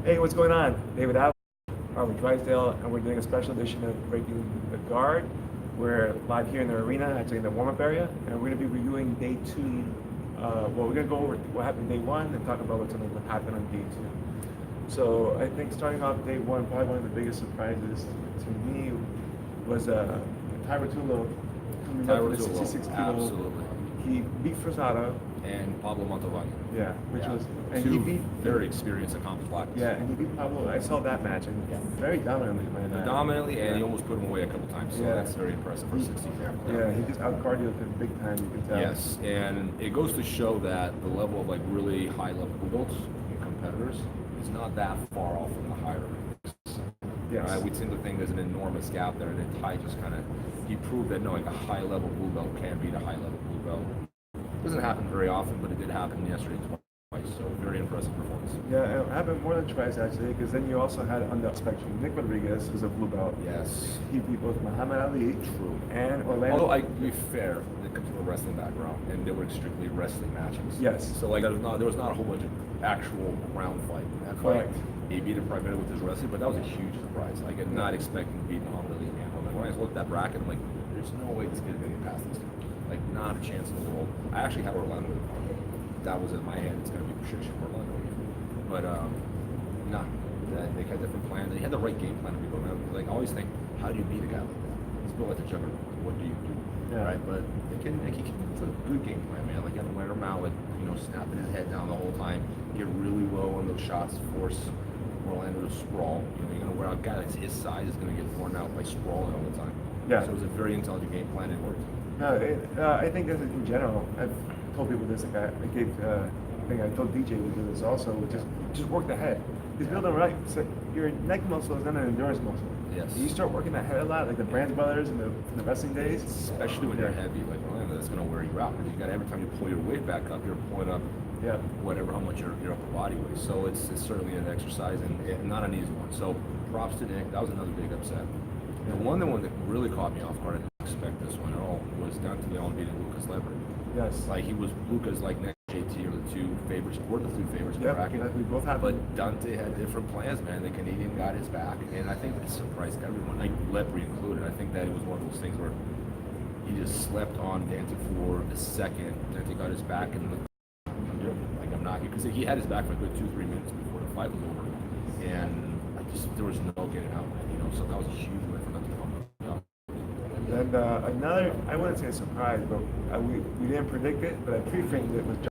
Hey, what's going on? David Avellan, with Drysdale, and we're doing a special edition of Breaking the Guard. We're live here in the arena, actually in the warm-up area, and we're going to be reviewing day two. We're going to go over what happened day one and talk about what's going to happen on day two. So I think starting off day one, probably one of the biggest surprises to me was Tyrotulo coming up with a 66 kilo. Absolutely. He beat Frazado. And Pablo Montavani. Yeah, which was and two he beat very experienced, accomplished fighters. Yeah, and he beat Pablo. I saw that match and very dominantly. Dominantly, and he almost put him away a couple times. So Yeah. that's very impressive for 16. Yeah, he just out cardioed him big time. You can tell. Yes, and it goes to show that the level of like really high level belts and competitors is not that far off from the higher ranks. Yes. Right? We tend to think there's an enormous gap there, and then Ty just kind of he proved that no, like a high level blue belt can beat a high level blue belt. Doesn't happen very often, but it did happen yesterday twice. So very impressive performance. Yeah, it happened more than twice actually, because then you also had on the spectrum Nick Rodriguez, who's a blue belt. Yes. He beat both Muhammad Ali. True. And Orlando. Although I, to be fair, it comes from a wrestling background, and they were strictly wrestling matches. Yes. So like there was not a whole bunch of actual ground fight in that fight. Correct. He beat him primarily with his wrestling, but that was a huge surprise. I did not expect him to beat Muhammad Ali. And when I looked at that bracket, I'm like, there's no way this kid is going to get past this. Like, not a chance in the world. I actually had Orlando. That was in my head. It's going to be precision for Orlando. But, nah. They had different plans. They had the right game plan to be going around. Like, I always think, how do you beat a guy like that? He's built like a juggernaut. What do you do? Yeah. Right? But it's a good game plan, man. Like, you have to wear him out, like, snapping his head down the whole time. Get really low on those shots, force Orlando to sprawl. You're going to wear out a guy that's his size is going to get worn out by sprawling all the time. Yeah. So it was a very intelligent game plan. It worked. No, I think that in general, I've told people this. Like I told DJ to do this also, which is just work the head. He's building right. So your neck muscle is not an endurance muscle. Yes. You start working that head a lot, like the Brands brothers in the wrestling days. Especially when you're heavy, like that's going to wear you out. Because you got every time you pull your weight back up, you're pulling up, how much your upper body weighs. So it's certainly an exercise and not an easy one. So props to Nick. That was another big upset. The one that really caught me off guard, I didn't expect this one at all, was Dante Leon beating Lucas Lever. Yes. Like he was Lucas, like Nick, JT are the two favorites, or the three favorites in the bracket. We both have. But Dante had different plans, man. The Canadian got his back, and I think it surprised everyone, like Lepre included. I think that it was one of those things where he just slept on Dante for a second. Dante got his back, and like I'm not here because he had his back for a good 2-3 minutes before the fight was over, and there was no getting out. So that was a huge win for Dante. And another, I wouldn't say a surprise, but we didn't predict it, but I pre-framed it with John.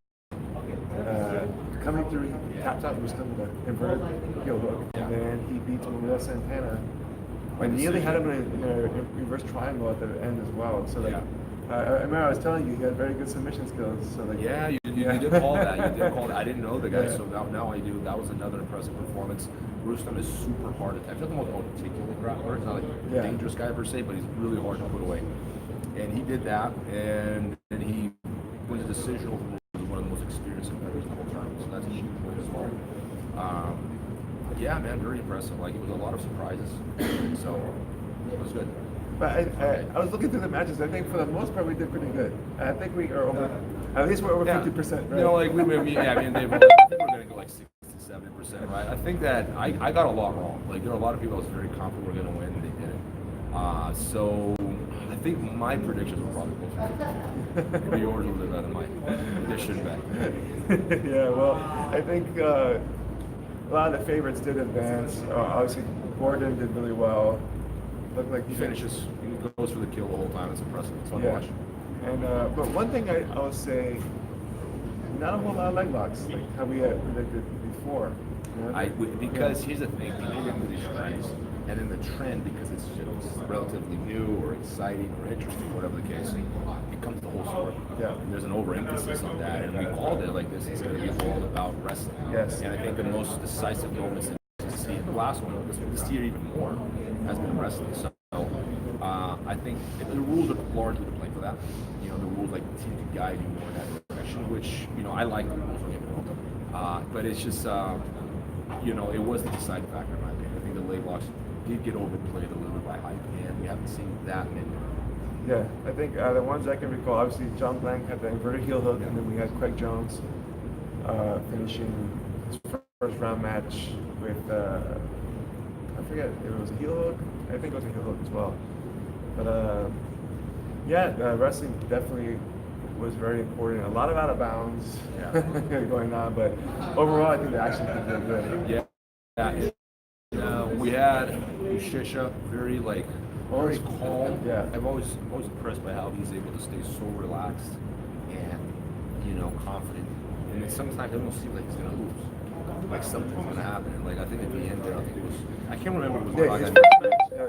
Coming through, he tapped out Rustam with an inverted heel hook, and then he beats Miguel Santana. And nearly had him in a reverse triangle at the end as well. So like, I remember I was telling you he had very good submission skills. So like, you did call that. You did call that. I didn't know the guy, so now I do. That was another impressive performance. Rustam is super hard to attack. He's not the most articulate grappler. He's not like a dangerous guy per se, but he's really hard to put away. And he did that, and then he was a decision over one of the most experienced competitors in the whole tournament. So that's a huge win as well. Yeah, man, very impressive. Like it was a lot of surprises, so it was good. But I was looking through the matches. I think for the most part we did pretty good. I think we are over. At least we're over 50%. Right? Like I think we're gonna go like 60-70%, right? I think that I got a lot wrong. Like there are a lot of people I was very confident were gonna win, and they didn't. So I think my predictions were probably closer. Maybe yours were a little better than mine. They should bet. Yeah, well, I think a lot of the favorites did advance. Obviously, Gordon did really well. Looked like he finishes. He goes for the kill the whole time. It's impressive. It's fun to watch. And but one thing I'll say, not a whole lot of leg locks like how we had predicted before. Because here's the thing, people get into these trends, and in the trend, because it's relatively new or exciting or interesting, whatever the case, it becomes the whole story. Yeah. And there's an overemphasis on that, and we called it like this. It's going to be all about wrestling. Yes. And I think the most decisive moments in the last one, this year even more, has been wrestling. So I think the rules are largely to play for that. The rules like seem to guide you more in that direction, which I like the rules. Don't get me wrong. But it's just it was the deciding factor in my opinion. I think the leg locks did get overplayed a little bit by hype, and we haven't seen that many. Yeah, I think the ones I can recall, obviously John Blank had the inverted heel hook, and then we had Craig Jones finishing his first round match with I forget if it was a heel hook. I think it was a heel hook as well. But yeah, wrestling definitely was very important. A lot of out of bounds going on, but overall, I think the action was very good. We had Shisha very very calm. Yeah. I'm always impressed by how he's able to stay so relaxed and confident. And then sometimes it almost seems like he's gonna lose. Like something's gonna happen. And I think at the end there, I can't remember if it was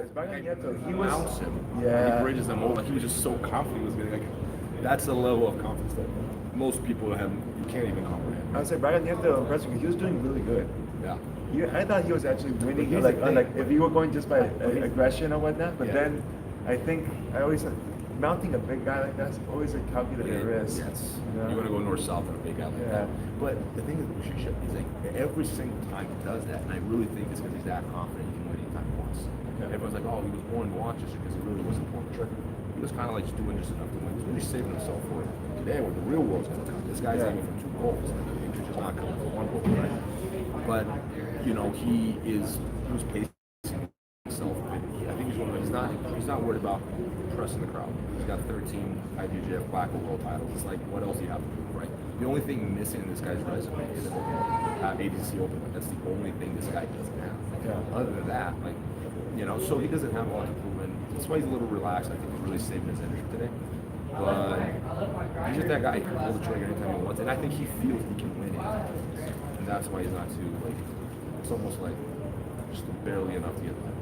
It's Brian Nieto. He was announce him. Yeah. He bridges them over. He was just so confident he was gonna that's a level of confidence that most people you can't even comprehend. I would say Brian Nieto impressed me. He was doing really good. Yeah. I thought he was actually winning, Here's like the thing. if you were going just by aggression or whatnot. But Yeah. then I think I always said mounting a big guy like that's always a calculated risk. Yes. You know? You want to go north-south on a big guy like that. But the thing is, Shisha is every single time he does that, and I really think it's because he's that confident he can win anytime he wants. Okay. Everyone's like, oh, he was born in Rochester because he really wasn't born in Trigger. He was kind of just doing just enough to win. He was really saving himself for it. Today, where the real world's going to come. This guy's aiming for 2 goals. He's just not coming for 1 goal, right? But, he was pacing himself. I think he's not worried about impressing the crowd. He's got 13 IBJF Black World titles. It's like, what else do you have to do, right? The only thing missing in this guy's resume is ADCC Open. That's the only thing this guy doesn't have. Other than that, so he doesn't have a lot to prove. And that's why he's a little relaxed. I think he's really saving his energy today. But he's just that guy. He can pull the trigger anytime he wants. And I think he feels he can win it. And that's why he's not too, it's almost like just barely enough to get that.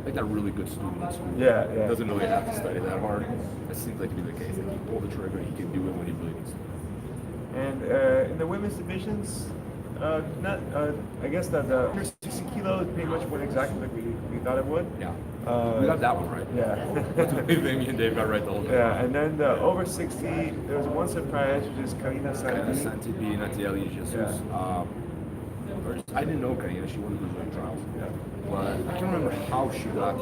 Like that really good student in school. Yeah. Doesn't really have to study that hard. That seems like to be the case. If he pull the trigger, he can do it when he really needs to. And in the women's divisions, I guess that the 60 kilos pretty much went exactly like we thought it would. Yeah. We got that one right. Yeah. That's the big thing. Me and Dave got right the whole time. Yeah, and then the over 60, there was one surprise, which is Karina Santi beating Natalia Jesus. Yeah. I didn't know Karina. She won the Brazilian trials. Yeah. But I can't remember how she got to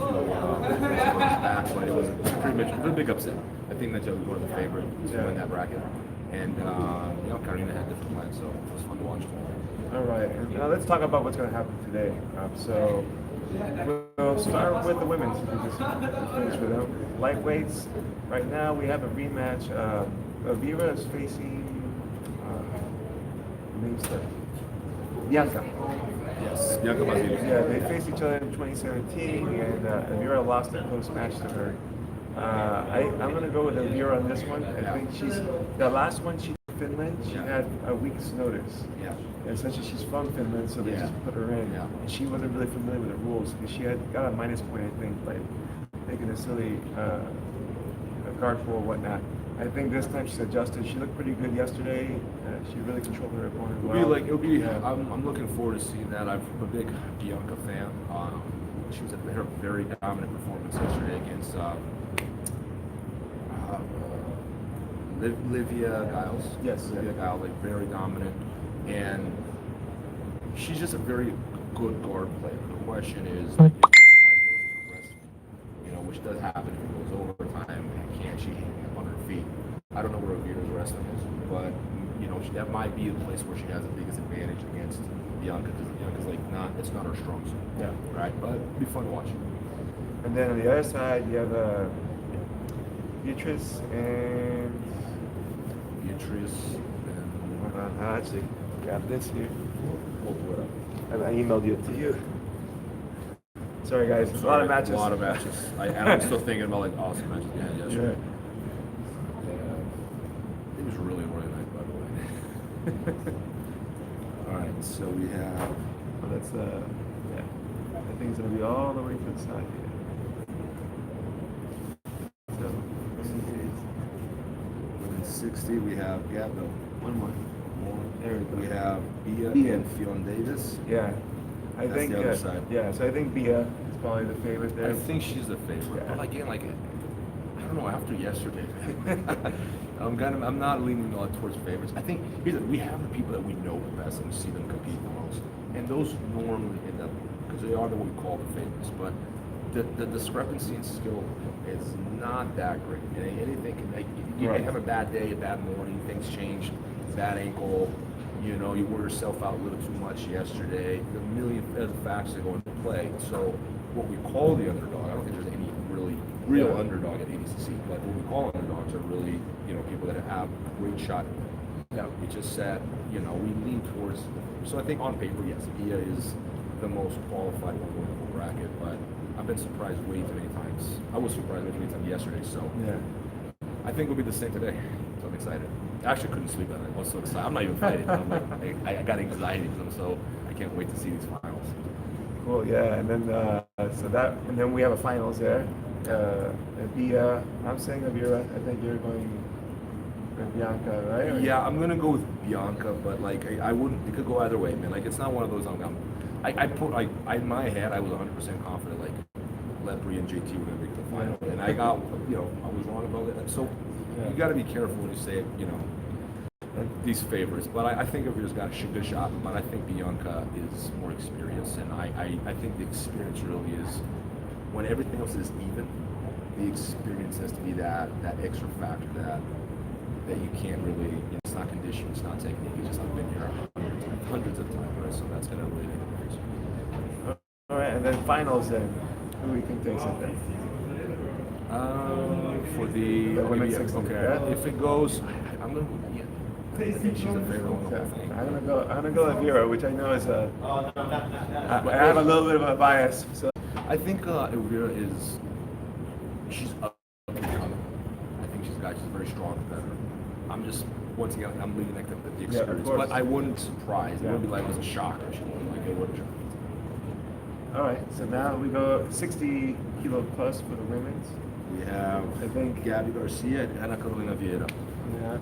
back, but it was pretty much a big upset. I think Natalia was one of the favorites to win that bracket. And, Karina had different plans, so it was fun to watch. All right, and now let's talk about what's going to happen today. So we'll start with the women's. We just finished with them. Lightweights. Right now we have a rematch. Vera is facing name's Bianca. Yes, Bianca Basile. Yeah, they faced each other in 2017, and Vera lost a close match to her. I'm going to go with Vera on this one. I think the last one she did in Finland, she had a week's notice. Yeah. And essentially she's from Finland, so they just put her in. Yeah. And she wasn't really familiar with the rules because she had got a minus point, I think, like taking a silly guard pull or whatnot. I think this time she's adjusted. She looked pretty good yesterday. She really controlled her opponent well. I'm looking forward to seeing that. I'm a big Bianca fan. She was had a very dominant performance yesterday against Livia Giles. Yes. Livia Giles, very dominant. And she's just a very good guard player. The question is, if this fight goes to wrestling, which does happen if it goes overtime, and can she hang up on her feet? I don't know where Vera's wrestling is, but that might be the place where she has the biggest advantage against Bianca, because Bianca's it's not her strong suit. Yeah. Right? But it'd be fun to watch. And then on the other side, you have Beatrice and. Hold on, I actually got this here. We'll put it up. I emailed it to you. Sorry guys, a lot of matches. A lot of matches. I'm still thinking about awesome matches. Yeah, sure. It was really nice, by the way. All right, so we have. Oh, that's I think it's gonna be all the way to the side here. So, 60, we have one more. There we go. We have Bia and Fionn Davis. Yeah. I That's think the other side. Yeah, so I think Bia is probably the favorite there. I think she's the favorite. Yeah. But again, I don't know, after yesterday, I'm not leaning a lot towards favorites. I think we have the people that we know the best and we see them compete the most. And those normally end up, because they are what we call the favorites, but the discrepancy in skill is not that great. Anything can you can have a bad day, a bad morning, things change, bad ankle, You know, you wore yourself out a little too much yesterday. The million other factors that go into play. So what we call the underdog, I don't think there's any really real underdog at ADCC, but what we call underdogs are really, you know, people that have a great shot. Yeah, we just said, you know, we lean towards. So I think on paper, yes, Ia is the most qualified one going for bracket, but I've been surprised way too many times. I was surprised way too many times yesterday, so I think it'll be the same today. So I'm excited. I actually couldn't sleep at night. I was so excited. I'm not even fighting. I'm like, I got anxiety because I can't wait to see these finals. Cool, yeah, and then and then we have a finals there. Via, I'm saying Avira. I think you're going with Bianca, right? Or Yeah, I'm gonna go with Bianca, but like I wouldn't. It could go either way, man. Like it's not one of those. In my head, I was 100% confident. Like Lepre and JT were gonna make the final, and I got, you know, I was wrong about it. So you got to be careful when you say, you know, these favorites. But I think Avira's got a good shot. But I think Bianca is more experienced, and I think the experience really is when everything else is even. The experience has to be that extra factor that you can't really. You know, it's not conditioning, it's not technique. It's just I've been here hundreds of times, right? So that's gonna really make a difference. All right, and then finals then. Who do you think takes it then? For the women's 60, okay. yeah? If it goes, I'm gonna go Ia. I think she's a favorite on the whole thing. I'm gonna go Avira, which I know is I have a little bit of a bias. So I think Elvira she's up and coming. I think she's very strong competitor. I'm just, once again, I'm leaving like the experience. But I wouldn't surprise. It wouldn't be like it was a shock or something. Like it wouldn't shock. All right, so now we go 60 kilo plus for the women's. We have, I think, Gabby Garcia and Ana Carolina Vieira. Yeah.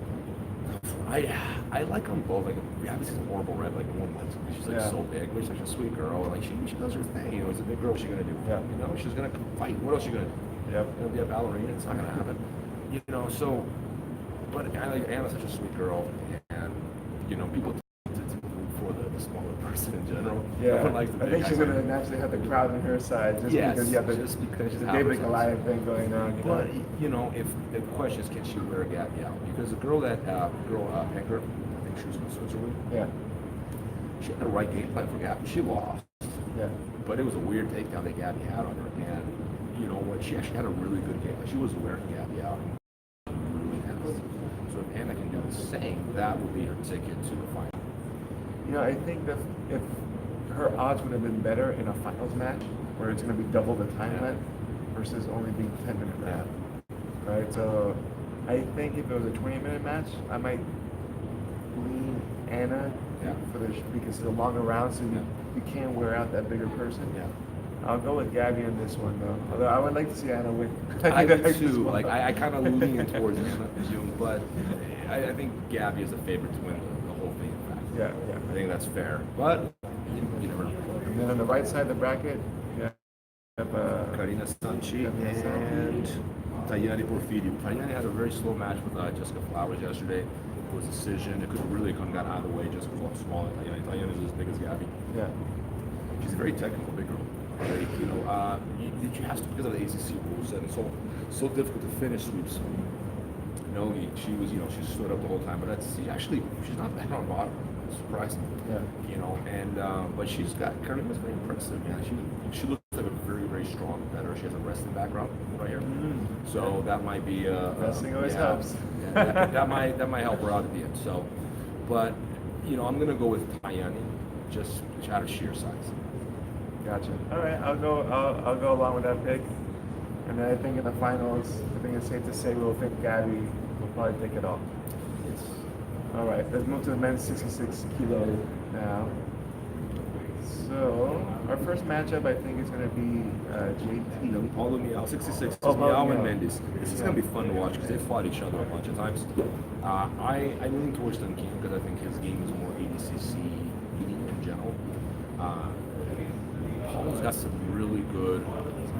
I like them both. Like Gabby's horrible red, like one month. She's like so big, but she's like a sweet girl. Like she does her thing. You know, as a big girl, what's she gonna do? Yeah. You know, she's gonna fight. What else she gonna do? Yep. It'll be a ballerina. It's not gonna happen. You know, so. But I like Anna's such a sweet girl, and you know, people tend to root for the smaller person in general. Yeah. Like I think she's gonna naturally have the crowd on her side, just because you have the David Goliath thing going on. But you know, if the question is, can she wear a Gabby out? Because the girl that Hecker, I think she was from Switzerland. Yeah. She had the right game plan for Gabby. She lost. Yeah. But it was a weird takedown that Gabby had on her, and you know what? She actually had a really good game. She was wearing Gabby out. Really has. So if Anna can do the same, that would be her ticket to the final. You know, I think that if her odds would have been better in a finals match, where it's going to be double the time length versus only being 10-minute round, right? So I think if it was a 20-minute match, I might lean Anna because it's a longer round, so you can't wear out that bigger person. Yeah. I'll go with Gabby on this one, though. Although I would like to see Anna win. I do too. Like I kind of lean towards Anna, but I think Gabby is a favorite to win the whole thing. In fact, yeah. I think that's fair. But you never know. And then on the right side of the bracket, you have Karina Sanchi and Tayane Porfirio. Tayane had a very slow match with Jessica Flowers yesterday. It was a decision. It could have really got out of the way. Jessica was smaller. Tayane is as big as Gabby. Yeah. She's a very technical big girl. Like, you know, you have to, because of the ACC rules, and it's so difficult to finish sweeps. You know, she stood up the whole time, but she's not bad on bottom. It's surprising. Yeah. You know, and but Karina's very impressive. Yeah, she looks like a very, very strong competitor. She has a wrestling background right here, so that might be wrestling always helps. Yeah, that might help her out at the end. So, but you know, I'm gonna go with Tayane, just out of sheer size. Gotcha. All right, I'll go along with that pick. And then I think in the finals, I think it's safe to say we'll think Gabby will probably take it all. Yes. All right, let's move to the men's 66 kilo now. So our first matchup, I think, is going to be JT. Paulo Miao, 66. Miao and Mendes. This is going to be fun to watch because they fought each other a bunch of times. I lean towards Duncan because I think his game is more ADCC in general. Paulo's got some really good.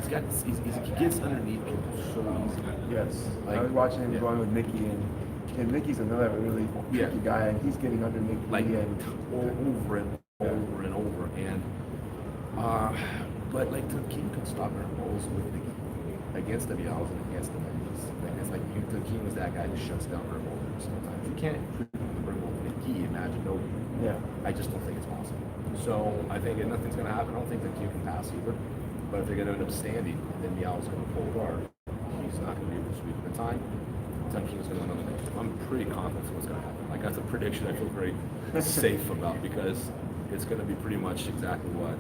He gets underneath people so easy. Yes, I was watching him going with Nikki, and Nikki's another really tricky guy, and he's getting underneath over and over and over. And but like Duncan could stop her balls with Nikki against the Bials and against the Mendes. It's like Duncan was that guy who shuts down her bowlers sometimes. You can't bring with Nikki. Imagine Yeah. I just don't think it's possible. So I think nothing's going to happen. I don't think that Q can pass either. But if they're going to end up standing, then Miao's going to pull guard. He's not going to be able to sweep the time. Tan King's going to win on the next. I'm pretty confident what's going to happen. Like, that's a prediction I feel very safe about because it's going to be pretty much exactly what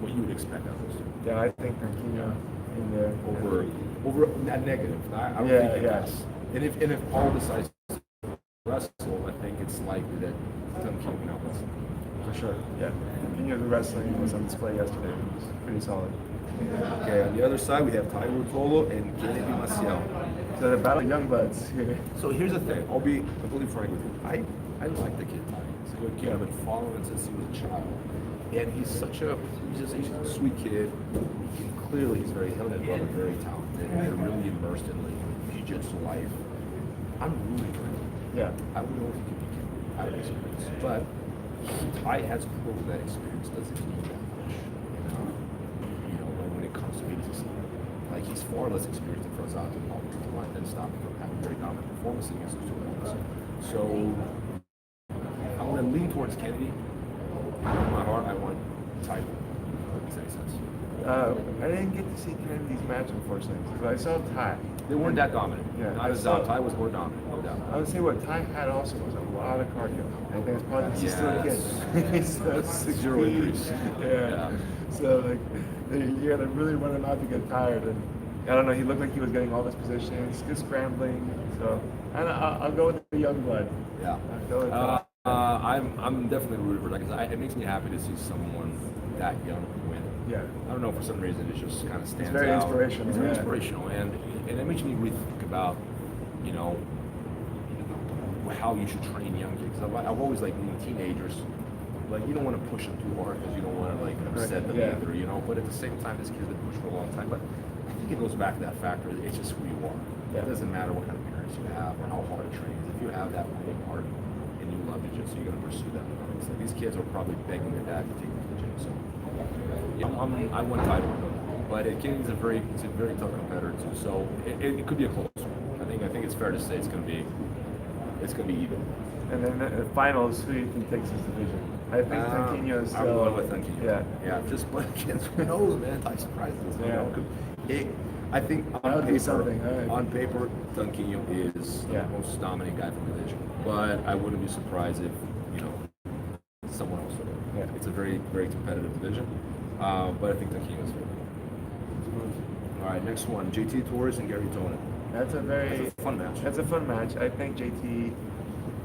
what you would expect out of those two. Yeah, I think Tanquinho in there over that negative. I don't think it does. And if Paul decides to wrestle, I think it's likely that Tanquinho can outwrestle. For sure. Yeah. Tanquinho's wrestling was on display yesterday. It was pretty solid. Okay, on the other side we have Taiwo Tolo and Kennedy Maciel. So the battle of young buds here. So here's the thing. I'll be completely frank with you. I like the kid Ty. He's a good kid. I've been following him since he was a child. And he's just a sweet kid. He's very him and brother, very talented. They're really immersed in like jiu-jitsu life. I'm rooting for him. Yeah. I don't know if he can be killed out of experience, but Ty has proven that experience doesn't need that much. When it comes to ADCC, like he's far less experienced than Frazat and Paul and stop him from having very dominant performance against those two guys. So I'm going to lean towards Kennedy. In my heart, I want Ty. Makes any sense? I didn't get to see Kennedy's match, unfortunately, but I saw Ty. They weren't that dominant. Yeah, Not as Ty was more dominant, no doubt. I would say what Ty had also was a lot of cardio. I think it's probably because he's still a kid. He's still 6 Zero increase. Yeah. So like, you got to really run him out to get tired. And I don't know. He looked like he was getting all his positions, good scrambling. So I'll go with the young blood. Yeah. I'll go with I'm definitely rooting for that because it makes me happy to see someone that young win. Yeah. I don't know, for some reason it just kind of stands out. It's very inspirational. It's very inspirational, and it makes me rethink about, how you should train young kids. I've always like teenagers, like you don't want to push them too hard because you don't want to like upset them either, But at the same time, this kid's been pushed for a long time. But I think it goes back to that factor. It's just who you are. Yeah. It doesn't matter what kind of parents you have or how hard it trains. If you have that winning heart and you love jiu-jitsu, you're going to pursue that. So these kids are probably begging their dad to take them to the gym. So I want title, but Kennedy's a very tough competitor too. So it could be a close one. I think it's fair to say it's going to be even. And then the finals, who do you think takes this division? I think Tanquinho is still. I'm going with Tanquinho. Yeah. Just but against who knows, man? Ty surprises us. Yeah. I think on paper, Tanquinho is the most dominant guy from the division. But I wouldn't be surprised if someone else would. Yeah. It's a very, very competitive division. But I think Tanquinho is favorite. All right, next one: JT Torres and Gary Tonin. That's a fun match. That's a fun match. I think JT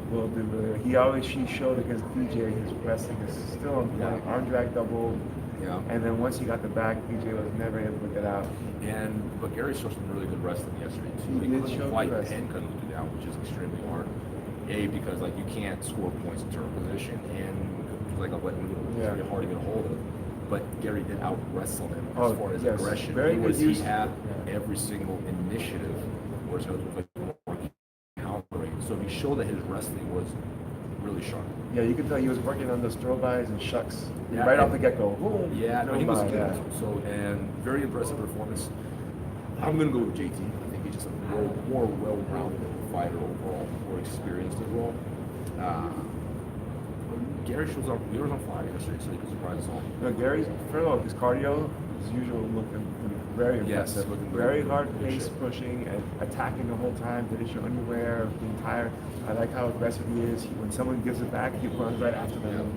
will do really. He showed against DJ his wrestling is still on point. Arm drag double. Yeah. And then once he got the back, DJ was never able to get out. But Gary showed some really good wrestling yesterday too. He couldn't did show quite good pin Canuto down, which is extremely hard. Because like you can't score points in turn position, and like a wet noodle, it's very hard to get a hold of. But Gary did out wrestle him as far as aggression. He had every single initiative, whereas was like more countering. So he showed that his wrestling was really sharp. Yeah, you could tell he was working on those throw-bys and shucks right off the get-go. Yeah, no, he was good. So, and very impressive performance. I'm going to go with JT. I think he's just a more well-rounded fighter overall, more experienced as well. Gary was on fire yesterday, so he could surprise us all. Gary's, first of all, his cardio, as usual, looking very impressive. Looking very hard pace pushing and attacking the whole time. Didn't show anywhere of being tired. I like how aggressive he is. When someone gives it back, he runs right after them.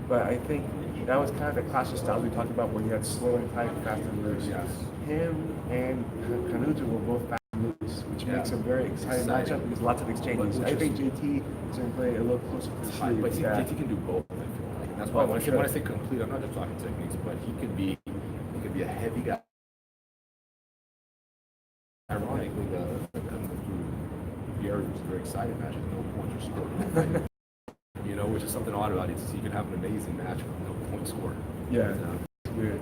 But I think that was kind of the clash of styles we talked about, where you had slow and tight, fast and loose. Yes. Him and Canuto were both fast and loose, which makes a very exciting matchup because lots of exchanges. I think JT is going to play a little closer to the sleeve. But JT can do both. I feel like. And that's why when I say complete, I'm not just talking techniques, but he could be a heavy guy. Ironically, Gary was very excited match with no points or scored. Which is something odd about it. He can have an amazing match with no point scored. Yeah, it's weird.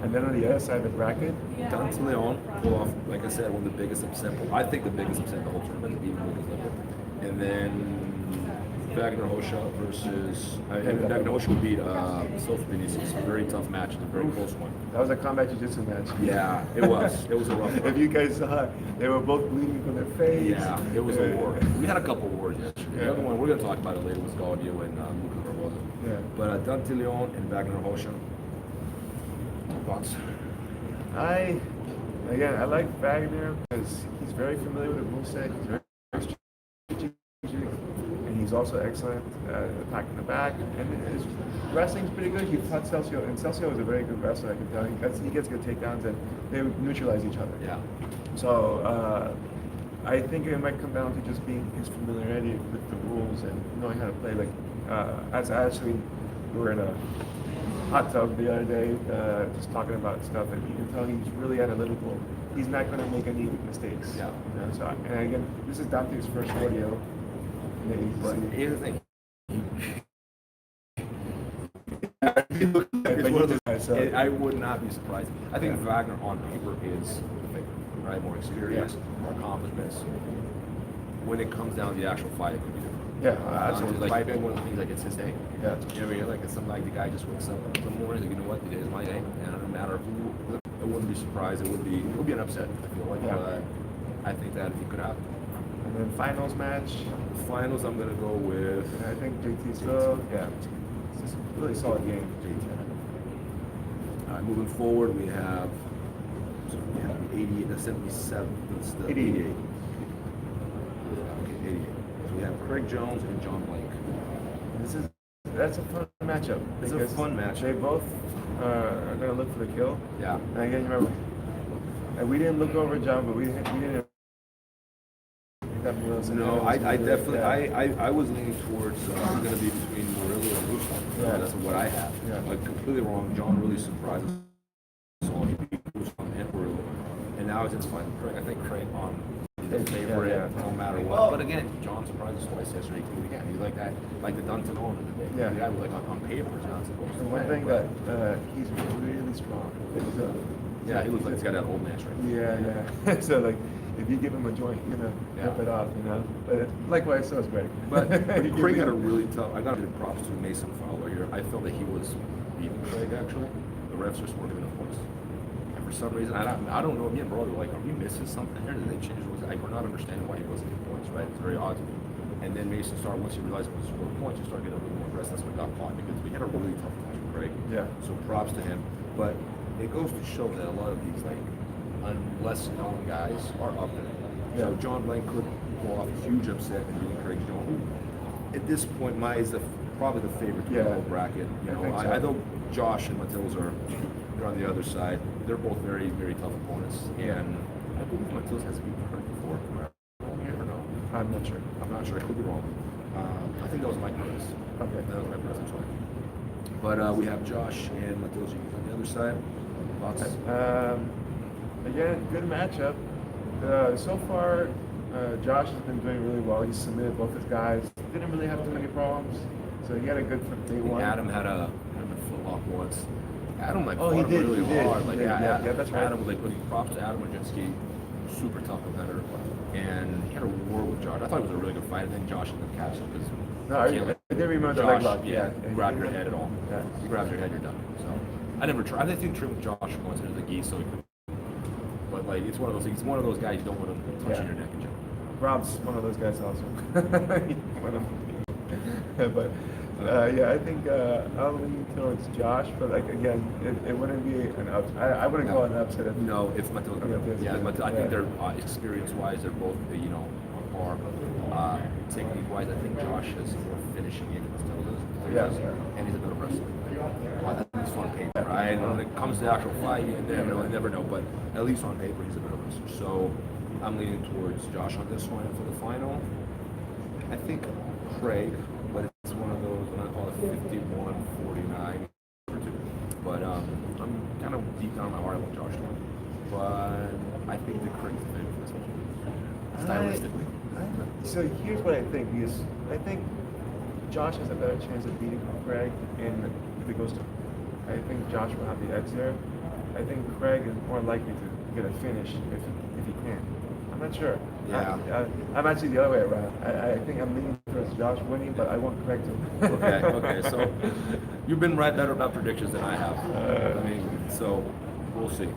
And then on the other side of the bracket, Dante Leon pulled off, like I said, one of the biggest upset. I think the biggest upset of the whole tournament, even Lucas Lippert. And then Wagner Hosha versus Wagner Hosha would beat Sofa Benitez. A very tough match, a very close one. That was a combat jiu-jitsu match. Yeah, it was. It was a rough one. If you guys saw, they were both bleeding from their face. Yeah, it was a war. We had a couple wars yesterday. The other one, we're going to talk about it later, was Gaudio and Luca Barbosa. Yeah. But Dante Leon and Wagner Hosha. Thoughts? I like Wagner because he's very familiar with the moveset. He's very strategic, and he's also excellent at attacking the back. And his wrestling's pretty good. He fought Celcio, and Celcio is a very good wrestler. I can tell. He gets good takedowns, and they neutralize each other. Yeah. So I think it might come down to just being his familiarity with the rules and knowing how to play. Like as Ashley, we were in a hot tub the other day, just talking about stuff, and you can tell he's really analytical. He's not going to make any mistakes. Yeah. You know, so, and again, this is Dante's first rodeo. But here's the thing. I would not be surprised. I think Wagner on paper is the favorite, right? More experience, more accomplishments. When it comes down to the actual fight, it could be different. Yeah, absolutely. Like one of the things, like it's his day. Yeah. You know what I mean? Like it's something like the guy just wakes up some morning, like, you know what, today is my day, and no matter who, I wouldn't be surprised. It would be an upset. I feel like, but I think that it could happen. And then finals match. Finals, I'm gonna go with. I think JT still. Yeah. It's just a really solid game. JT. Moving forward, we have the 88, the 77, it's the 88. Okay, 88. So we have Craig Jones and John Blank. That's a fun matchup. It's a fun match. They both are going to look for the kill. Yeah. And again, remember, we didn't look over John, but we didn't. No, I definitely, I was leaning towards it's going to be between Murillo and Ruslan. Yeah. That's what I had. Yeah. Like completely wrong. John really surprised us. So he beat Ruslan and Murillo. And now it's fine. Craig, I think Craig on his favorite no matter what. But again, John surprised us twice yesterday. He again. He's like that, like the Dunton on the day. Yeah. The guy was like on paper, John's supposed to And one win, thing that he's really strong. Yeah, he looks like he's got that old man strength. Yeah. So like, if you give him a joint, you're gonna rip it off, you know. But likewise, so is Greg. But Craig had a really tough. I got to give props to Mason Fowler here. I felt that he was beating Craig actually. The refs just weren't giving him points. And for some reason, I don't know. Me and Bro were like, are we missing something here? Did they change rules? Like, we're not understanding why he wasn't getting points, right? It's very odd to me. And then Mason started, once he realized it was score points, he started getting a little more aggressive. That's when he got caught because we had a really tough time with Craig. Yeah. So props to him. But it goes to show that a lot of these like less known guys are up there. So John Blank could pull off a huge upset and beat Craig Jones. At this point, Mai is probably the favorite in the whole bracket. You know, I know Josh and Matil's are on the other side. They're both very, very tough opponents. And I believe Matil's has beaten Craig before. Or no? I'm not sure. I could be wrong. I think that was Mike Curtis. Okay. That was Mike Curtis, that's right. But we have Josh and Matil's on the other side. Thoughts? Again, good matchup. So far, Josh has been doing really well. He's submitted both his guys. Didn't really have too many problems. So he had a good day one. Adam had a foot lock once. Adam fought he did, really hard. He did. That's right. Adam was props to Adam Wojcicki, super tough competitor, and he had a war with Josh. I thought it was a really good fight. I think Josh ended up catching him because I didn't remember the leg lock. Yeah, grab your head at all. Yeah. He grabs your head, you're done. So I never tried. I didn't train with Josh once into the gi, so he could. But like, it's one of those things. He's one of those guys you don't want him touching your neck and jump. Rob's one of those guys also. But I think I'll lean towards Josh. But like again, it wouldn't be an upset. I wouldn't call it an upset. If Matilda. I think they're experience-wise, they're both on par. Technique-wise, I think Josh has more finishing game than Matilda does. And he's a better wrestler. At least on paper, right? And when it comes to the actual fight, you never know. But at least on paper, he's a better wrestler. So I'm leaning towards Josh on this one. And for the final, I think Craig, but it's one of those, I'm going to call it 51-49. But I'm kind of deep down in my heart, I want Josh to win. But I think the Craig's the favorite for this one. Stylistically. So here's what I think, because I think Josh has a better chance of beating Craig if it goes to. I think Josh will have the edge there. I think Craig is more likely to get a finish if he can. I'm not sure. Yeah. I'm actually the other way around. I think I'm leaning towards Josh winning, but I won't correct him. Okay. So you've been right better about predictions than I have. I mean, so we'll see.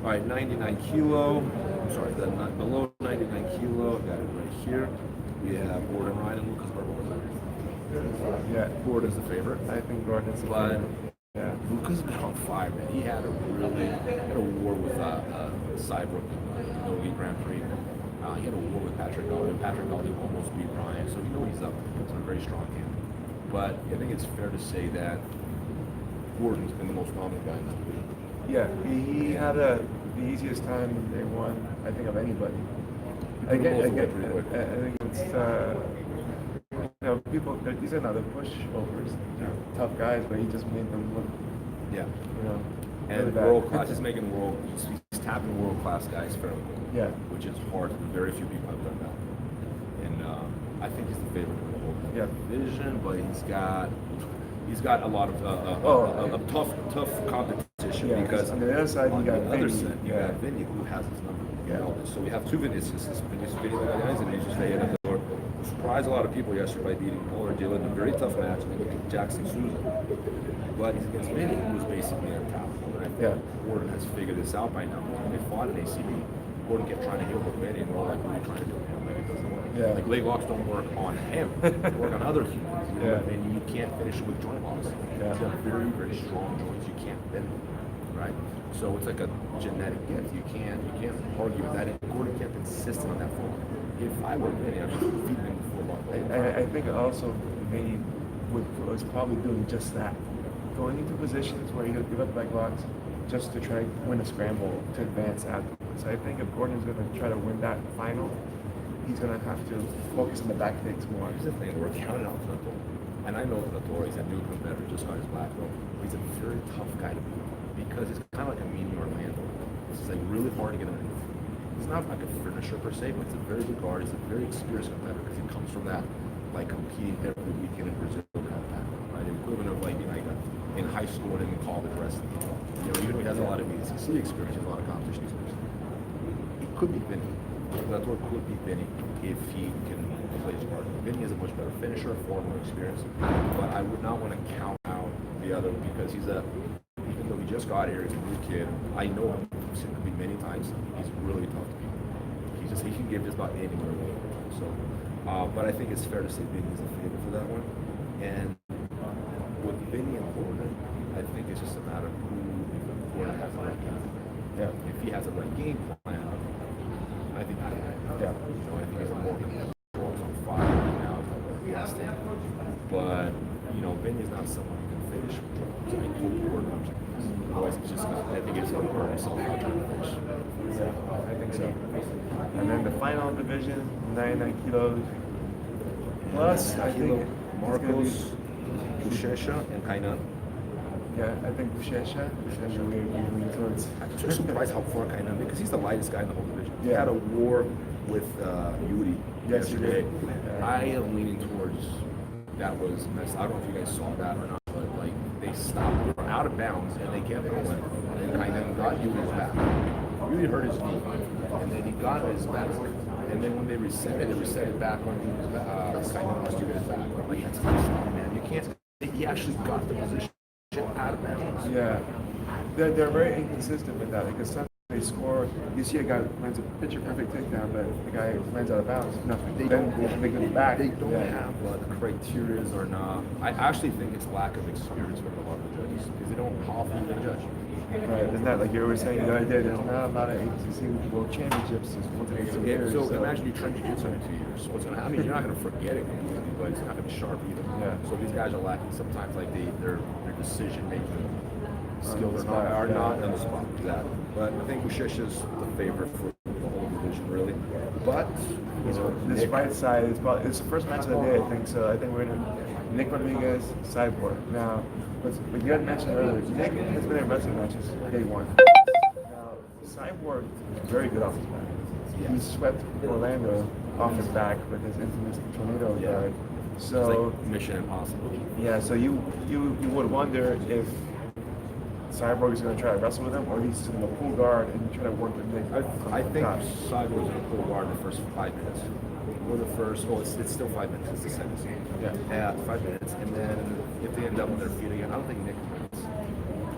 All right, 99 kilo. I'm sorry, below 99 kilo. Got it right here. We have Gordon Ryan and Lucas Barboza. Yeah, Gordon's the favorite. I think Gordon's the But favorite. Yeah. Lucas has been on fire, man. He had a war with Cyborg in the No League Grand Prix. He had a war with Patrick Gaudi. Patrick Gaudi almost beat Ryan, so he's up against a very strong hand. But I think it's fair to say that Gordon's been the most dominant guy in that division. Yeah, he had the easiest time in day one, I think, of anybody. I think it's, people, these are not the pushovers. They're tough guys, but he just made them look, Yeah. really And bad. world class, he's tapping world class guys fairly quickly. Yeah. Which is hard. Very few people have done that. And I think he's the favorite in the whole division, but he's got a lot of tough competition because on the other side you got Vinny who has his number. So we have two Vinicius, Vinicius guys and Vinicius Vega who surprised a lot of people yesterday by beating Polar Dylan in a very tough match against Jackson Souza. But he's against Vinny, who was basically untappable. And I think Gordon has figured this out by now. When they fought in ACB, Gordon kept trying to hit with Vinny, and we're all like, what are you trying to do? Like, it doesn't work. Yeah. Like, leg locks don't work on him. They work on other humans. You know what I mean? You can't finish with joint locks. Yeah. He's got very, very strong joints. You can't bend them, right? So it's like a genetic gift. You can't argue with that. And Gordon kept insisting on that form. If I were Vinny, I'd be feeding him before long. I think also Vinny was probably doing just that. Going into positions where he would give up leg locks just to try to win a scramble to advance afterwards. So I think if Gordon's going to try to win that final, he's going to have to focus on the back kicks more. Here's the thing, we're counting out Flator. And I know Flator, he's a new competitor, just got his black belt. He's a very tough guy to beat because it's kind of like a mini Orlando. It's like really hard to get him in. He's not like a finisher per se, but it's a very good guard. He's a very experienced competitor because he comes from that like competing every weekend in Brazil kind of background, right? The equivalent of like, in high school and in college wrestling. Even though he has a lot of ADCC experience, he has a lot of competition experience. He could be Vinny. Flator could be Vinny if he can play his part. Vinny is a much better finisher, far more experience. But I would not want to count out the other because even though he just got here, he's a new kid. I know him, I've seen him beat many times. He's really tough to beat. He can give just about anywhere away. So, but I think it's fair to say Vinny's a favorite for that one. And with Vinny and Gordon, I think it's just a matter of who Gordon has the right game. Yeah. If he has the right game plan, I think he can. Yeah. I think he's more on fire right now. Yes, but Vinny's not someone who can finish. So I think Gordon otherwise it's just I think it's going to burn himself out trying to finish. Yeah, I think so. And then the final division, 99 kilos. Plus, I think Marcos, Buchecha, and Kainan. Yeah, I think Buchecha we lean towards. I'm just surprised how far Kainan, because he's the lightest guy in the whole division. He Yeah. had a war with Yuri Yes, he yesterday. did. Yeah. I am leaning towards that was messed. I don't know if you guys saw that or not, but like they stopped, they were out of bounds, and they kept going. And Kainan got Yuri's back. Yuri hurt his knee, and then he got his back. And then when they reset it back on Yuri's back. Kainan lost Yuri's back. I'm like, that's not strong, man. You can't. He actually got the position out of bounds. Yeah, they're very inconsistent with that because sometimes they score. You see a guy lands a picture perfect takedown, but the guy lands out of bounds. Nothing. They Then don't they get back. They don't have the criteria or not. I actually think it's lack of experience with a lot of the judges because they don't often they judge. Right, isn't that like you were saying the other day? There's not a lot of ADCC World Championships. There's once every 2 years. So imagine you train jiu-jitsu in 2 years. So what's going to happen? You're not going to forget it completely, but it's not going to be sharp either. Yeah. So these guys are lacking sometimes, like their decision making skills are not on the spot. Exactly. But I think Buchecha's the favorite for the whole division, really. But this right side is probably it's the first match of the day, I think. So I think we're gonna Nick Rodriguez, Cyborg. Now, what you had mentioned earlier, Nick has been in wrestling matches day one. Now, Cyborg is very good off his back. Yeah. He swept Orlando off his back with his infamous tornado guard. So it's like Mission Impossible. yeah, so you would wonder if Cyborg is going to try to wrestle with him, or he's going to pull guard and try to work with Nick. I think Cyborg's going to pull guard the first 5 minutes. Or the first, well, it's still 5 minutes. It's the second scene. Yeah, 5 minutes. And then if they end up on their feet again, I don't think Nick wins.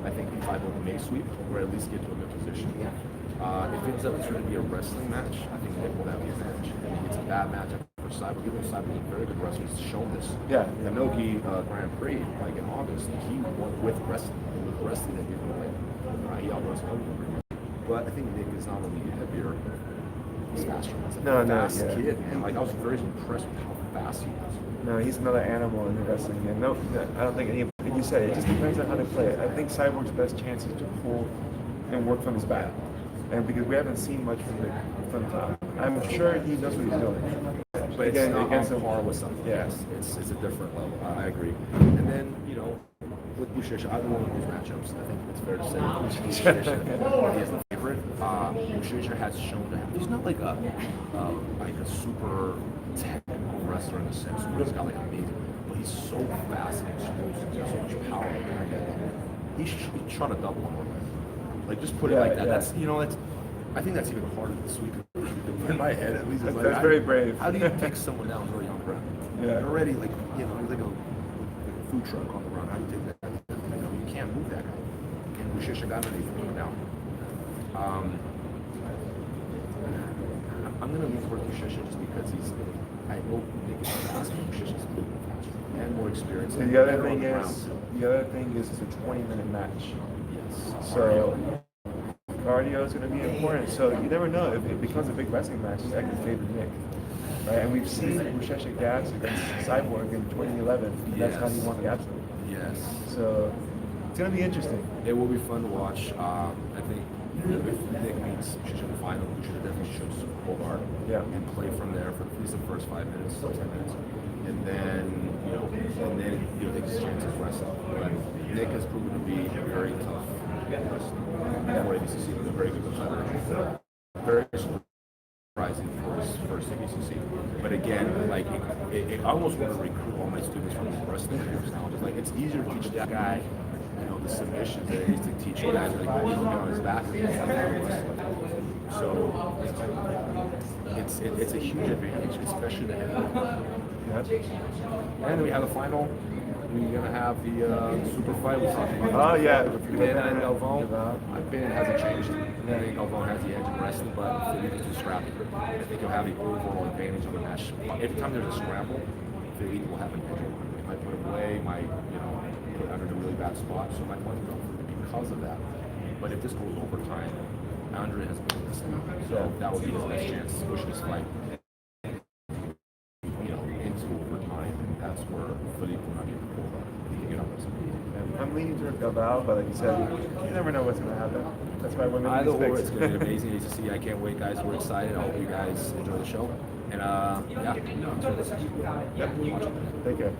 I think Cyborg may sweep, or at least get to a good position. If it ends up it's going to be a wrestling match, I think Nick will have the advantage. I think it's a bad matchup for Cyborg. Even though Cyborg is a very good wrestler, he's shown this. Yeah. The Nogi Grand Prix, like in August, he won with wrestling. With wrestling that he can win. He out-wrestled him. But I think Nick is not only heavier, he's faster. He's a fast kid, man. Like, I was very impressed with how fast he was. No, he's another animal in the wrestling game. No, I don't think any. Like you said, it just depends on how they play it. I think Cyborg's best chance is to pull and work from his back, and because we haven't seen much from the top, I'm sure he knows what he's doing. But again, it's not against on him, par with something. Yeah. It's a different level. I agree. And then, with Bushisha, I don't want to lose matchups. I think it's fair to say Bushisha he is the favorite. Bushisha has shown that he's not like a super technical wrestler in the sense where he's got like amazing, but he's so fast and explosive. He has so much power. He's trying to double him. Like, just put it like that. Yeah. That's I think that's even harder than sweeping. In my head, at least, it's that's very brave. How do you take someone down already on the ground? Yeah. You're already like like a food truck on the ground. How do you take that? You can't move that guy. And Bushisha got underneath him down. I'm gonna lean toward Bushisha just because I know Nick is fast, but Bushisha's a little faster and more experienced. And the other thing is it's a 20-minute match. Yes. So cardio is going to be important. So you never know if it becomes a big wrestling match. That could favor Nick, right? And we've seen Bushisha gas against Cyborg in 2011. And that's how he won the absolute. Yes. So it's going to be interesting. It will be fun to watch. I think if Nick meets Bushisha in the final, Bushisha definitely should pull guard and play from there for at least the first 5 minutes, 10 minutes, and then take his chances wrestling. But Nick has proven to be very tough. For ADCC, a very good competitor. Very surprising for his first ADCC. But again, like I almost want to recruit all my students from the wrestling camps now. Just like it's easier to teach that guy, the submissions than it is to teach guys like get on his back. So it's a huge advantage, especially the heavyweight. And we have the final. We're gonna have the super fight we talked about. Oh yeah, Ben and Avellan. Ben hasn't changed. I think Avellan has the edge in wrestling, but Philippe is too scrappy. I think he'll have the overall advantage of the match. Every time there's a scramble, Philippe will have an edge. He might put him away, might put him under a really bad spot. So my point is because of that. But if this goes overtime, Andre has been this thing. So that would be his best chance to push this fight. Into overtime, and that's where Philippe will not be able to pull that. He can get up with something. I'm leaning toward Galval, but like you said, you never know what's going to happen. That's why we're making these picks. It's going to be amazing to see. I can't wait, guys. We're excited. I hope you guys enjoy the show. And enjoy this. Yep. Take care.